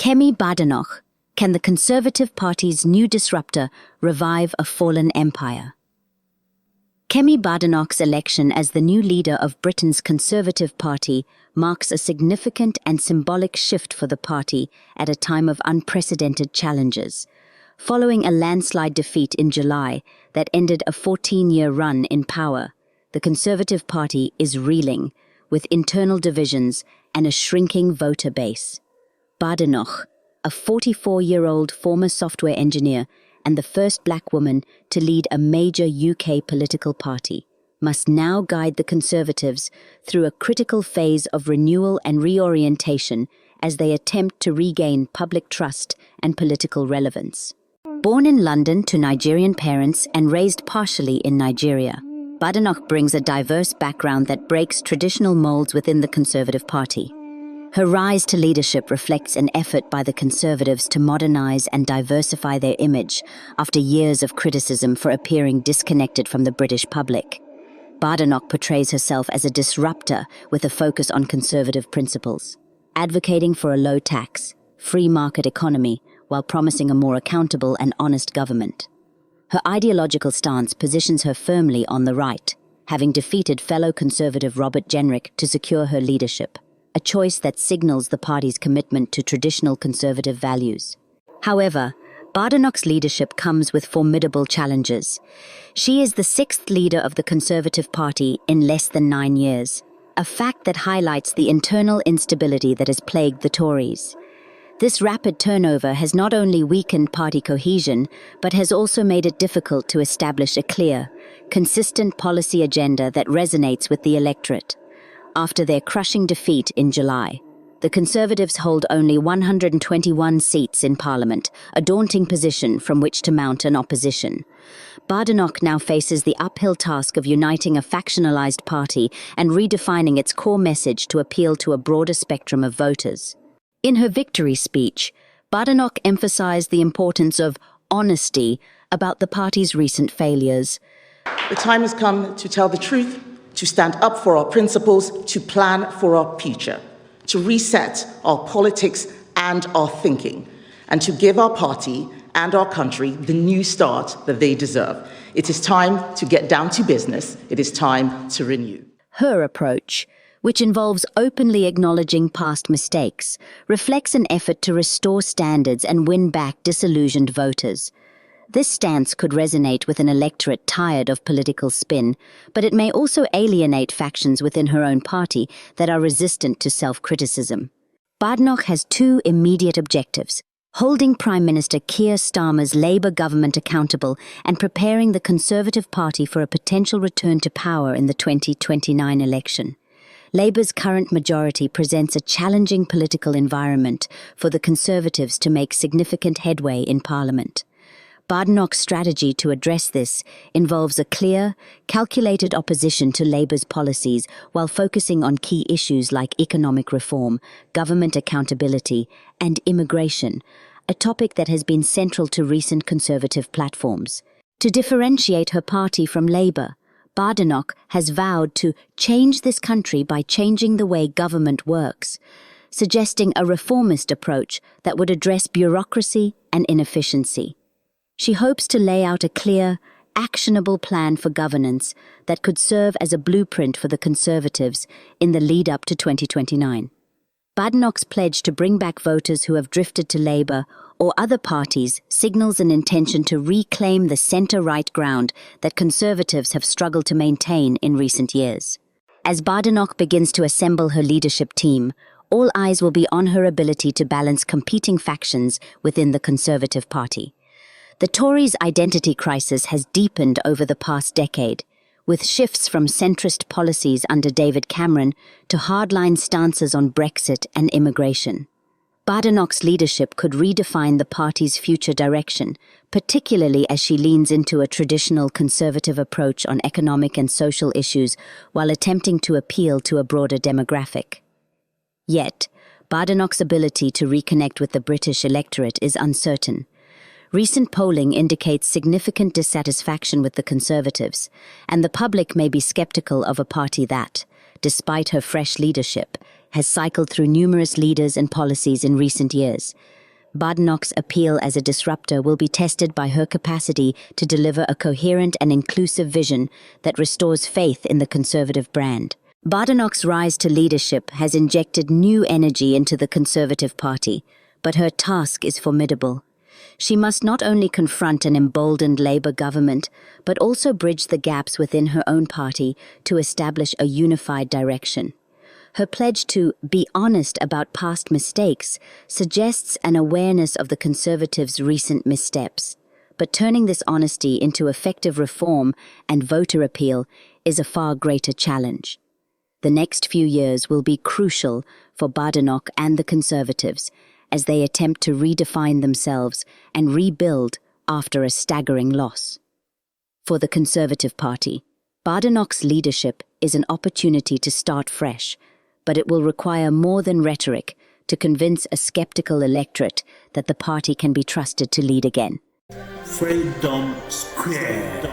Kemi Badenoch, can the Conservative Party's new disruptor revive a fallen empire? Kemi Badenoch's election as the new leader of Britain's Conservative Party marks a significant and symbolic shift for the party at a time of unprecedented challenges. Following a landslide defeat in July that ended a 14-year run in power, the Conservative Party is reeling, with internal divisions and a shrinking voter base. Badenoch, a 44-year-old former software engineer and the first black woman to lead a major UK political party, must now guide the Conservatives through a critical phase of renewal and reorientation as they attempt to regain public trust and political relevance. Born in London to Nigerian parents and raised partially in Nigeria, Badenoch brings a diverse background that breaks traditional molds within the Conservative Party. Her rise to leadership reflects an effort by the Conservatives to modernize and diversify their image after years of criticism for appearing disconnected from the British public. Badenoch portrays herself as a disruptor with a focus on conservative principles, advocating for a low tax, free market economy while promising a more accountable and honest government. Her ideological stance positions her firmly on the right, having defeated fellow Conservative Robert Jenrick to secure her leadership, a choice that signals the party's commitment to traditional Conservative values. However, Badenoch's leadership comes with formidable challenges. She is the sixth leader of the Conservative Party in less than 9 years, a fact that highlights the internal instability that has plagued the Tories. This rapid turnover has not only weakened party cohesion, but has also made it difficult to establish a clear, consistent policy agenda that resonates with the electorate. After their crushing defeat in July, the Conservatives hold only 121 seats in Parliament, a daunting position from which to mount an opposition. Badenoch now faces the uphill task of uniting a factionalized party and redefining its core message to appeal to a broader spectrum of voters. In her victory speech, Badenoch emphasized the importance of honesty about the party's recent failures. The time has come to tell the truth, to stand up for our principles, to plan for our future, to reset our politics and our thinking, and to give our party and our country the new start that they deserve. It is time to get down to business. It is time to renew. Her approach, which involves openly acknowledging past mistakes, reflects an effort to restore standards and win back disillusioned voters. This stance could resonate with an electorate tired of political spin, but it may also alienate factions within her own party that are resistant to self-criticism. Badenoch has two immediate objectives: holding Prime Minister Keir Starmer's Labour government accountable and preparing the Conservative Party for a potential return to power in the 2029 election. Labour's current majority presents a challenging political environment for the Conservatives to make significant headway in Parliament. Badenoch's strategy to address this involves a clear, calculated opposition to Labour's policies while focusing on key issues like economic reform, government accountability, and immigration, a topic that has been central to recent Conservative platforms. To differentiate her party from Labour, Badenoch has vowed to change this country by changing the way government works, suggesting a reformist approach that would address bureaucracy and inefficiency. She hopes to lay out a clear, actionable plan for governance that could serve as a blueprint for the Conservatives in the lead-up to 2029. Badenoch's pledge to bring back voters who have drifted to Labour or other parties signals an intention to reclaim the centre-right ground that Conservatives have struggled to maintain in recent years. As Badenoch begins to assemble her leadership team, all eyes will be on her ability to balance competing factions within the Conservative Party. The Tories' identity crisis has deepened over the past decade, with shifts from centrist policies under David Cameron to hardline stances on Brexit and immigration. Badenoch's leadership could redefine the party's future direction, particularly as she leans into a traditional Conservative approach on economic and social issues while attempting to appeal to a broader demographic. Yet, Badenoch's ability to reconnect with the British electorate is uncertain. Recent polling indicates significant dissatisfaction with the Conservatives, and the public may be sceptical of a party that, despite her fresh leadership, has cycled through numerous leaders and policies in recent years. Badenoch's appeal as a disruptor will be tested by her capacity to deliver a coherent and inclusive vision that restores faith in the Conservative brand. Badenoch's rise to leadership has injected new energy into the Conservative Party, but her task is formidable. She must not only confront an emboldened Labour government, but also bridge the gaps within her own party to establish a unified direction. Her pledge to be honest about past mistakes suggests an awareness of the Conservatives' recent missteps. But turning this honesty into effective reform and voter appeal is a far greater challenge. The next few years will be crucial for Badenoch and the Conservatives as they attempt to redefine themselves and rebuild after a staggering loss. For the Conservative Party, Badenoch's leadership is an opportunity to start fresh, but it will require more than rhetoric to convince a skeptical electorate that the party can be trusted to lead again. Freedom Square.